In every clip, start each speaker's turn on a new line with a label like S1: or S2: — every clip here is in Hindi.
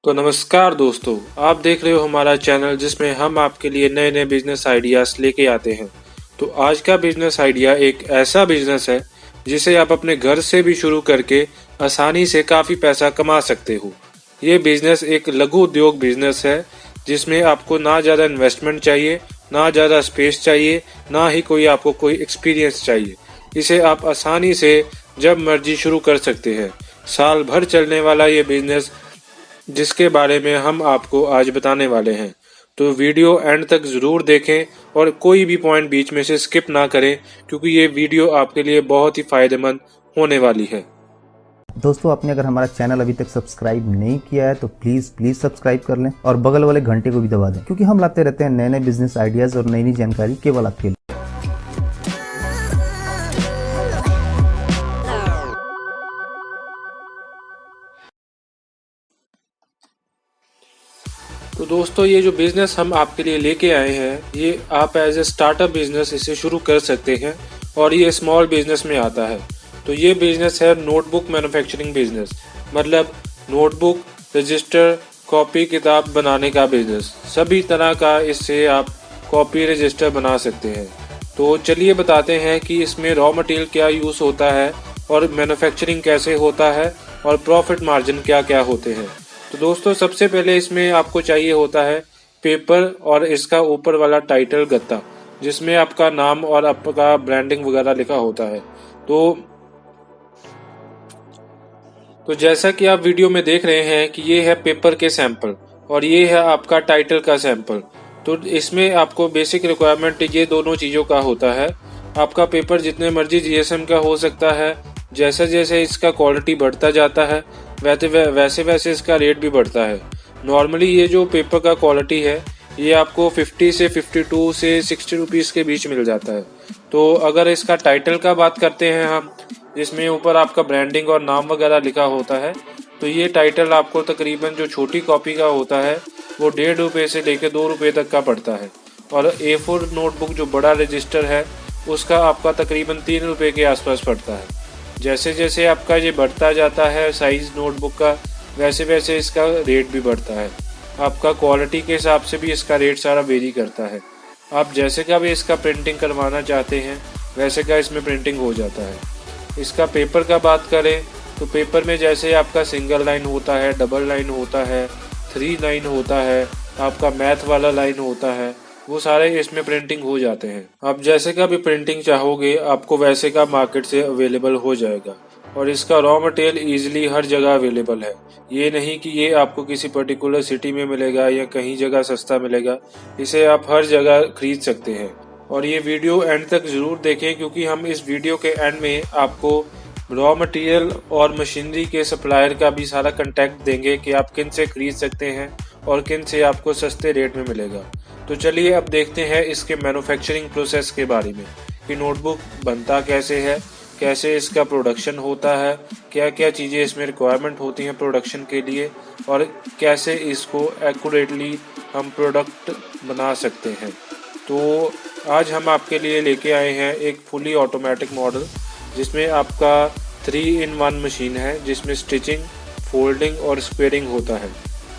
S1: तो नमस्कार दोस्तों, आप देख रहे हो हमारा चैनल जिसमें हम आपके लिए नए नए बिजनेस आइडियाज लेके आते हैं। तो आज का बिजनेस आइडिया एक ऐसा बिजनेस है जिसे आप अपने घर से भी शुरू करके आसानी से काफ़ी पैसा कमा सकते हो। ये बिजनेस एक लघु उद्योग बिजनेस है जिसमें आपको ना ज़्यादा इन्वेस्टमेंट चाहिए, ना ज़्यादा स्पेस चाहिए, ना ही आपको कोई एक्सपीरियंस चाहिए। इसे आप आसानी से जब मर्जी शुरू कर सकते हैं। साल भर चलने वाला ये बिजनेस जिसके बारे में हम आपको आज बताने वाले हैं। तो वीडियो एंड तक ज़रूर देखें और कोई भी पॉइंट बीच में से स्किप ना करें, क्योंकि ये वीडियो आपके लिए बहुत ही फ़ायदेमंद होने वाली है।
S2: दोस्तों, आपने अगर हमारा चैनल अभी तक सब्सक्राइब नहीं किया है तो प्लीज़ सब्सक्राइब कर लें और बगल वाले घंटे को भी दबा दें, क्योंकि हम लाते रहते हैं नए नए बिजनेस आइडियाज़ और नई नई जानकारी केवल आपके लिए।
S1: तो दोस्तों, ये जो बिज़नेस हम आपके लिए लेके आए हैं, ये आप एज ए स्टार्टअप बिजनेस इसे शुरू कर सकते हैं और ये स्मॉल बिजनेस में आता है। तो ये बिजनेस है नोटबुक मैन्युफैक्चरिंग बिजनेस, मतलब नोटबुक, रजिस्टर, कॉपी किताब बनाने का बिजनेस। सभी तरह का इससे आप कॉपी रजिस्टर बना सकते हैं। तो चलिए बताते हैं कि इसमें रॉ मटेरियल क्या यूज़ होता है और मैन्युफैक्चरिंग कैसे होता है और प्रॉफिट मार्जिन क्या क्या होते हैं। तो दोस्तों, सबसे पहले इसमें आपको चाहिए होता है पेपर और इसका ऊपर वाला टाइटल गत्ता, जिसमें आपका नाम और आपका ब्रांडिंग वगैरह लिखा होता है। तो जैसा कि आप वीडियो में देख रहे हैं कि ये है पेपर के सैंपल और ये है आपका टाइटल का सैंपल। तो इसमें आपको बेसिक रिक्वायरमेंट ये दोनों चीज़ों का होता है। आपका पेपर जितने मर्जी जीएसएम का हो सकता है। जैसे जैसे इसका क्वालिटी बढ़ता जाता है वैसे वैसे इसका रेट भी बढ़ता है। नॉर्मली ये जो पेपर का क्वालिटी है ये आपको 50 से 52 से 60 रुपीज़ के बीच मिल जाता है। तो अगर इसका टाइटल का बात करते हैं हम, जिसमें ऊपर आपका ब्रांडिंग और नाम वगैरह लिखा होता है, तो ये टाइटल आपको तकरीबन जो छोटी कॉपी का होता है वो 1.5 रुपये से लेकर 2 रुपये तक का पड़ता है। और A4 नोटबुक जो बड़ा रजिस्टर है उसका आपका तकरीबन 3 रुपये के आसपास पड़ता है। जैसे जैसे आपका ये बढ़ता जाता है साइज़ नोटबुक का, वैसे वैसे इसका रेट भी बढ़ता है। आपका क्वालिटी के हिसाब से भी इसका रेट सारा वेरी करता है। आप जैसे का भी इसका प्रिंटिंग करवाना चाहते हैं वैसे का इसमें प्रिंटिंग हो जाता है। इसका पेपर का बात करें तो पेपर में जैसे आपका सिंगल लाइन होता है, डबल लाइन होता है, 3 लाइन होता है, आपका मैथ वाला लाइन होता है, वो सारे इसमें प्रिंटिंग हो जाते हैं। आप जैसे का भी प्रिंटिंग चाहोगे आपको वैसे का मार्केट से अवेलेबल हो जाएगा। और इसका रॉ मटेरियल ईजिली हर जगह अवेलेबल है। ये नहीं कि ये आपको किसी पर्टिकुलर सिटी में मिलेगा या कहीं जगह सस्ता मिलेगा। इसे आप हर जगह खरीद सकते हैं। और ये वीडियो एंड तक ज़रूर देखें, क्योंकि हम इस वीडियो के एंड में आपको रॉ मटेरियल और मशीनरी के सप्लायर का भी सारा कांटेक्ट देंगे कि आप किन से खरीद सकते हैं और किन से आपको सस्ते रेट में मिलेगा। तो चलिए अब देखते हैं इसके मैन्युफैक्चरिंग प्रोसेस के बारे में कि नोटबुक बनता कैसे है, कैसे इसका प्रोडक्शन होता है, क्या क्या चीज़ें इसमें रिक्वायरमेंट होती हैं प्रोडक्शन के लिए, और कैसे इसको एक्यूरेटली हम प्रोडक्ट बना सकते हैं। तो आज हम आपके लिए लेके आए हैं एक फुली ऑटोमेटिक मॉडल, जिसमें आपका 3-in-1 मशीन है, जिसमें स्टिचिंग, फोल्डिंग और स्क्वेयरिंग होता है।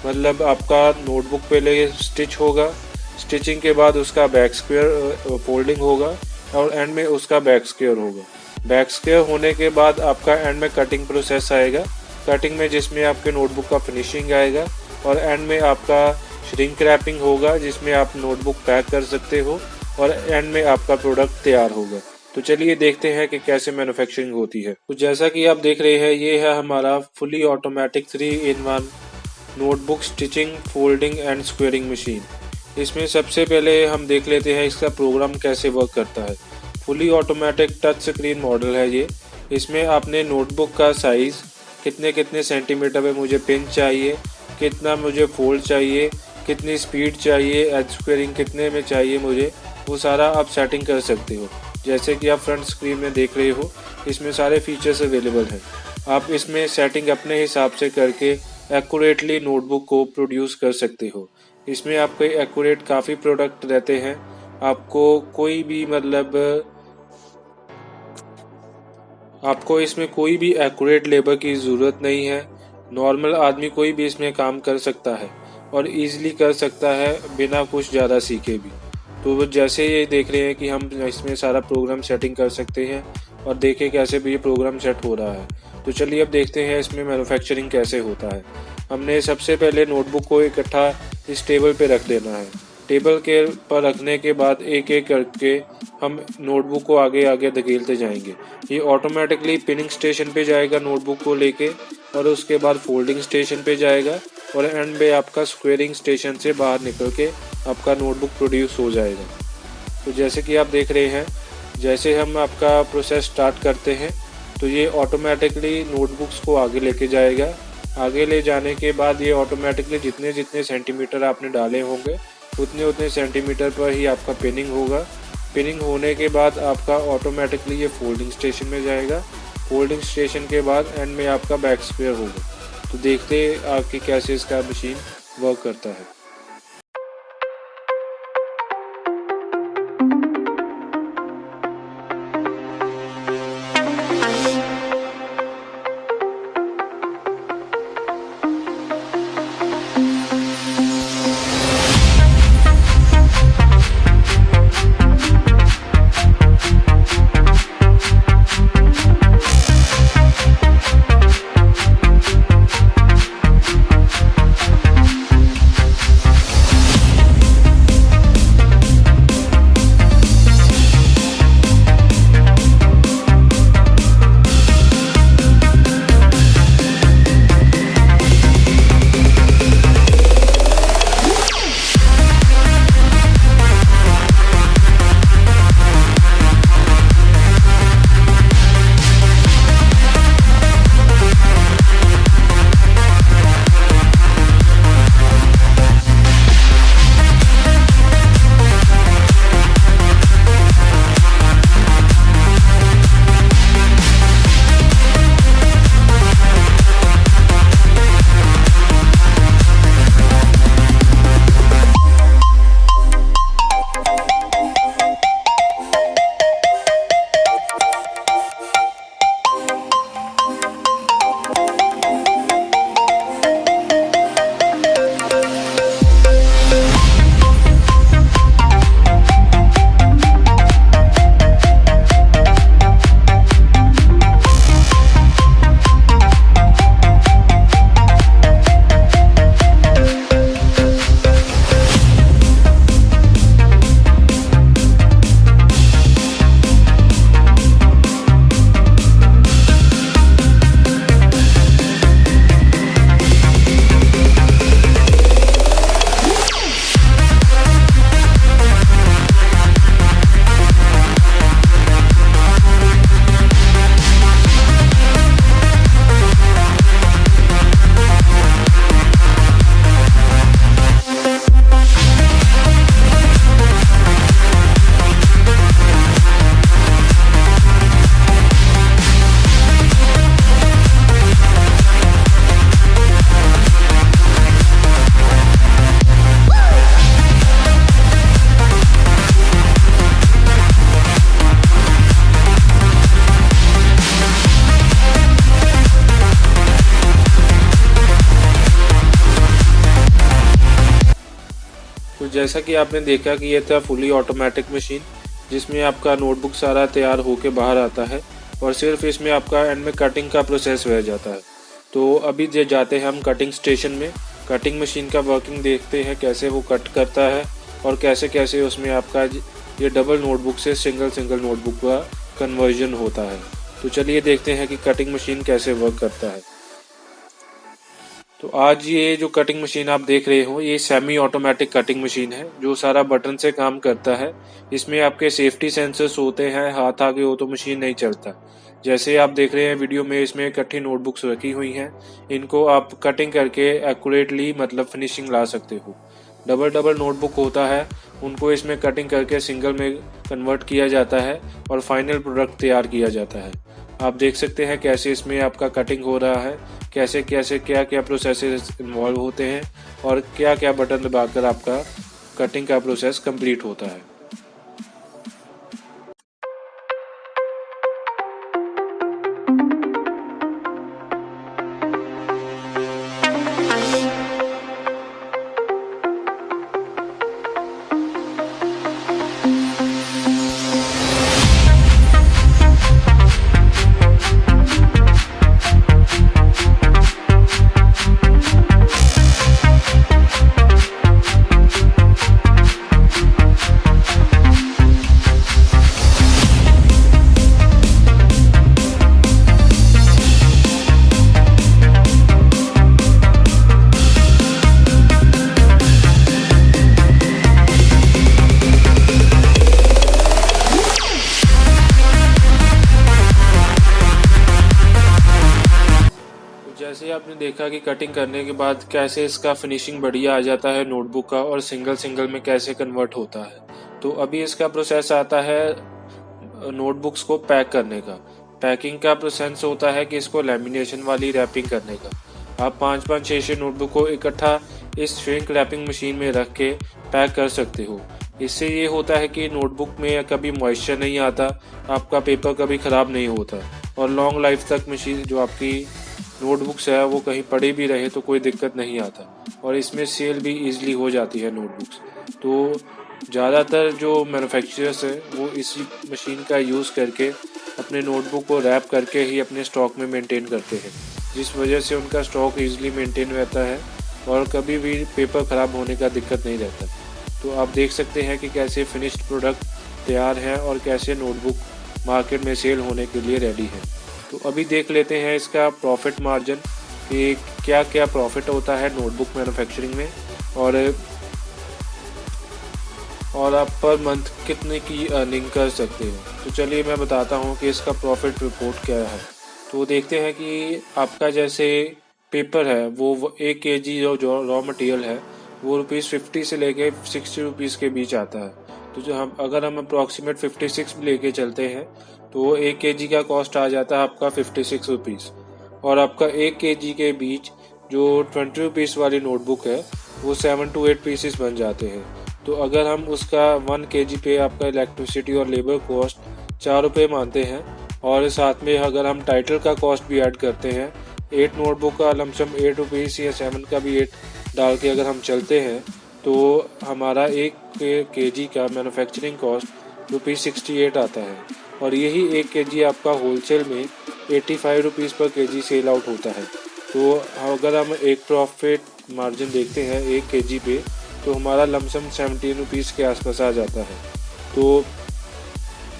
S1: मतलब आपका नोटबुक पहले स्टिच होगा, स्टिचिंग के बाद उसका बैक स्क्वेयर फोल्डिंग होगा और एंड में उसका बैक स्क्वेयर होगा। बैक स्क्वेयर होने के बाद आपका एंड में कटिंग प्रोसेस आएगा। कटिंग में जिसमें आपके नोटबुक का फिनिशिंग आएगा और एंड में आपका श्रिंक रैपिंग होगा, जिसमें आप नोटबुक पैक कर सकते हो और एंड में आपका प्रोडक्ट तैयार होगा। तो चलिए देखते हैं कि कैसे मैन्युफैक्चरिंग होती है। तो जैसा कि आप देख रहे हैं, ये है हमारा fully automatic 3-in-1 notebook stitching, folding and squaring machine. इसमें सबसे पहले हम देख लेते हैं इसका प्रोग्राम कैसे वर्क करता है। Fully automatic touch screen model है ये। इसमें आपने नोटबुक का साइज़, कितने कितने सेंटीमीटर में मुझे पिन चाहिए, कितना मुझे फोल्ड चाहिए, कितनी स्पीड चाहिए, एज स्क्वेयरिंग कितने में चाहिए मुझे, वो सारा आप सेटिंग कर सकते हो। जैसे कि आप फ्रंट स्क्रीन में देख रहे हो, इसमें सारे फीचर्स अवेलेबल हैं। आप इसमें सेटिंग अपने हिसाब से करके एक्यूरेटली नोटबुक को प्रोड्यूस कर सकते हो। इसमें आपके एक्यूरेट काफ़ी प्रोडक्ट रहते हैं। आपको इसमें कोई भी एक्यूरेट लेबर की ज़रूरत नहीं है। नॉर्मल आदमी कोई भी इसमें काम कर सकता है और इजीली कर सकता है बिना कुछ ज़्यादा सीखे भी। तो वो जैसे ये देख रहे हैं कि हम इसमें सारा प्रोग्राम सेटिंग कर सकते हैं और देखें कैसे भी ये प्रोग्राम सेट हो रहा है। तो चलिए अब देखते हैं इसमें मैन्युफैक्चरिंग कैसे होता है। हमने सबसे पहले नोटबुक को इकट्ठा इस टेबल पे रख देना है। टेबल के पर रखने के बाद एक एक करके हम नोटबुक को आगे आगे धकेलते जाएंगे। ये ऑटोमेटिकली पिनिंग स्टेशन पे जाएगा नोटबुक को लेके, और उसके बाद फोल्डिंग स्टेशन पे जाएगा, और एंड में आपका स्क्वेयरिंग स्टेशन से बाहर निकल के आपका नोटबुक प्रोड्यूस हो जाएगा। तो जैसे कि आप देख रहे हैं, जैसे हम आपका प्रोसेस स्टार्ट करते हैं तो ये ऑटोमेटिकली नोटबुक्स को आगे लेके जाएगा। आगे ले जाने के बाद ये ऑटोमेटिकली जितने जितने सेंटीमीटर आपने डाले होंगे उतने उतने सेंटीमीटर पर ही आपका पिनिंग होगा। पिनिंग होने के बाद आपका ऑटोमेटिकली ये फोल्डिंग स्टेशन में जाएगा। फोल्डिंग स्टेशन के बाद एंड में आपका बैक स्क्वेयर होगा। तो देखते हैं आपकी कैसे इसका मशीन वर्क करता है। तो जैसा कि आपने देखा कि ये था फुली ऑटोमेटिक मशीन, जिसमें आपका नोटबुक सारा तैयार होके बाहर आता है और सिर्फ इसमें आपका एंड में कटिंग का प्रोसेस रह जाता है। तो अभी जाते हैं हम कटिंग स्टेशन में। कटिंग मशीन का वर्किंग देखते हैं कैसे वो कट करता है और कैसे कैसे उसमें आपका ये डबल नोटबुक से सिंगल नोटबुक का कन्वर्जन होता है। तो चलिए देखते हैं कि कटिंग मशीन कैसे वर्क करता है। तो आज ये जो कटिंग मशीन आप देख रहे हो, ये सेमी ऑटोमेटिक कटिंग मशीन है जो सारा बटन से काम करता है। इसमें आपके सेफ्टी सेंसर्स होते हैं, हाथ आगे हो तो मशीन नहीं चलता। जैसे आप देख रहे हैं वीडियो में, इसमें इकट्ठी नोटबुक्स रखी हुई हैं। इनको आप कटिंग करके एक्यूरेटली मतलब फिनिशिंग ला सकते हो। डबल नोटबुक होता है, उनको इसमें कटिंग करके सिंगल में कन्वर्ट किया जाता है और फाइनल प्रोडक्ट तैयार किया जाता है। आप देख सकते हैं कैसे इसमें आपका कटिंग हो रहा है, कैसे कैसे क्या क्या प्रोसेसेस इन्वॉल्व होते हैं और क्या क्या बटन दबाकर आपका कटिंग का प्रोसेस कंप्लीट होता है। देखा कि कटिंग करने के बाद कैसे इसका फिनिशिंग बढ़िया आ जाता है नोटबुक का और सिंगल सिंगल में कैसे कन्वर्ट होता है। तो अभी इसका प्रोसेस आता है नोटबुक्स को पैक करने का। पैकिंग का प्रोसेस होता है कि इसको लैमिनेशन वाली रैपिंग करने का। आप 5-5, 6-6 नोटबुक को इकट्ठा इस श्रिंक रैपिंग मशीन में रख के पैक कर सकते हो। इससे ये होता है कि नोटबुक में कभी मॉइस्चर नहीं आता, आपका पेपर कभी ख़राब नहीं होता और लॉन्ग लाइफ तक मशीन जो आपकी नोटबुक्स है वो कहीं पड़े भी रहे तो कोई दिक्कत नहीं आता और इसमें सेल भी ईजिली हो जाती है नोटबुक्स। तो ज़्यादातर जो मैन्युफैक्चरर्स है वो इसी मशीन का यूज़ करके अपने नोटबुक को रैप करके ही अपने स्टॉक में मेंटेन करते हैं, जिस वजह से उनका स्टॉक ईजिली मेंटेन रहता है और कभी भी पेपर ख़राब होने का दिक्कत नहीं रहता। तो आप देख सकते हैं कि कैसे फिनिश्ड प्रोडक्ट तैयार है और कैसे नोटबुक मार्केट में सेल होने के लिए रेडी है। तो अभी देख लेते हैं इसका प्रॉफिट मार्जिन कि क्या क्या प्रॉफिट होता है नोटबुक मैन्युफैक्चरिंग में और आप पर मंथ कितने की अर्निंग कर सकते हो। तो चलिए मैं बताता हूँ कि इसका प्रॉफिट रिपोर्ट क्या है। तो देखते हैं कि आपका जैसे पेपर है वो 1 kg जो रॉ मटेरियल है वो ₹50 से लेके ₹60 के बीच आता है। तो जो अगर हम अप्रॉक्सीमेट 56 भी लेके चलते हैं तो 1 kg का कॉस्ट आ जाता है आपका ₹56 और आपका 1 kg के बीच जो ₹20 वाली नोटबुक है वो 7 to 8 पीसेस बन जाते हैं। तो अगर हम उसका 1 kg पे आपका इलेक्ट्रिसिटी और लेबर कॉस्ट ₹4 मानते हैं और साथ में अगर हम टाइटल का कॉस्ट भी ऐड करते हैं 8 नोटबुक का लमसम ₹8 या 7 का भी 8 डाल के अगर हम चलते हैं तो हमारा 1 kg का मैन्युफैक्चरिंग कॉस्ट ₹68 आता है और यही 1 kg आपका होलसेल में ₹85 पर kg सेल आउट होता है। तो अगर हम एक प्रॉफिट मार्जिन देखते हैं 1 kg पे तो हमारा लमसम ₹17 के आसपास आ जाता है। तो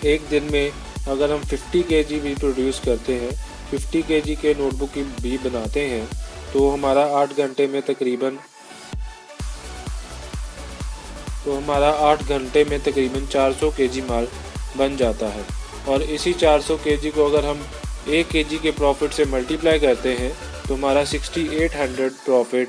S1: एक दिन में अगर हम 50 kg भी प्रोड्यूस करते हैं, 50 kg के नोटबुक भी बनाते हैं तो हमारा 8 घंटे में तकरीबन 400 kg माल बन जाता है और इसी 400 kg को अगर हम 1 kg के प्रॉफिट से मल्टीप्लाई करते हैं तो हमारा 6800 प्रॉफिट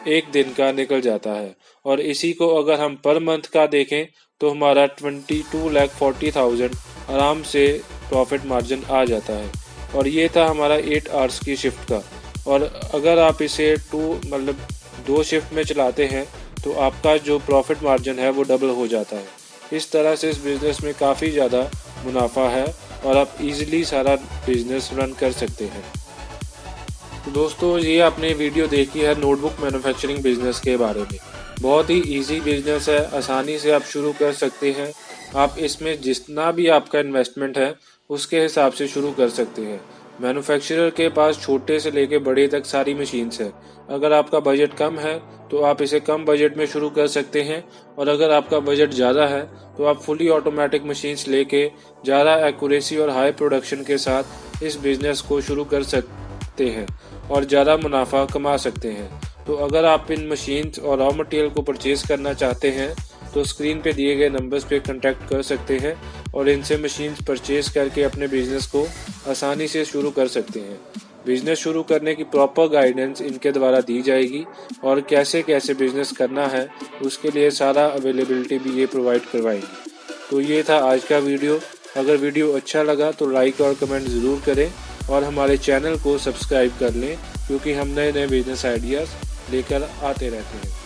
S1: एक दिन का निकल जाता है और इसी को अगर हम पर मंथ का देखें तो हमारा 22,40,000 आराम से प्रॉफिट मार्जिन आ जाता है। और ये था हमारा 8 आवर्स की शिफ्ट का। और अगर आप इसे 2 शिफ्ट में चलाते हैं तो आपका जो प्रॉफिट मार्जिन है वो डबल हो जाता है। इस तरह से इस बिज़नेस में काफ़ी ज़्यादा मुनाफा है और आप इजीली सारा बिज़नेस रन कर सकते हैं। तो दोस्तों ये आपने वीडियो देखी है नोटबुक मैन्युफैक्चरिंग बिज़नेस के बारे में। बहुत ही इजी बिज़नेस है, आसानी से आप शुरू कर सकते हैं। आप इसमें जितना भी आपका इन्वेस्टमेंट है उसके हिसाब से शुरू कर सकते हैं। मैन्युफैक्चरर के पास छोटे से लेके बड़े तक सारी मशीन्स है। अगर आपका बजट कम है तो आप इसे कम बजट में शुरू कर सकते हैं और अगर आपका बजट ज़्यादा है तो आप फुली ऑटोमेटिक मशीन्स लेके ज़्यादा एक्यूरेसी और हाई प्रोडक्शन के साथ इस बिज़नेस को शुरू कर सकते हैं और ज़्यादा मुनाफा कमा सकते हैं। तो अगर आप इन मशीन्स और रॉ मटेरियल को परचेज़ करना चाहते हैं तो स्क्रीन पे दिए गए नंबर्स पे कांटेक्ट कर सकते हैं और इनसे मशीन्स परचेज़ करके अपने बिज़नेस को आसानी से शुरू कर सकते हैं। बिज़नेस शुरू करने की प्रॉपर गाइडेंस इनके द्वारा दी जाएगी और कैसे कैसे बिज़नेस करना है उसके लिए सारा अवेलेबिलिटी भी ये प्रोवाइड करवाएंगी। तो ये था आज का वीडियो। अगर वीडियो अच्छा लगा तो लाइक और कमेंट ज़रूर करें और हमारे चैनल को सब्सक्राइब कर लें क्योंकि हम नए नए बिज़नेस आइडियाज़ लेकर आते रहते हैं।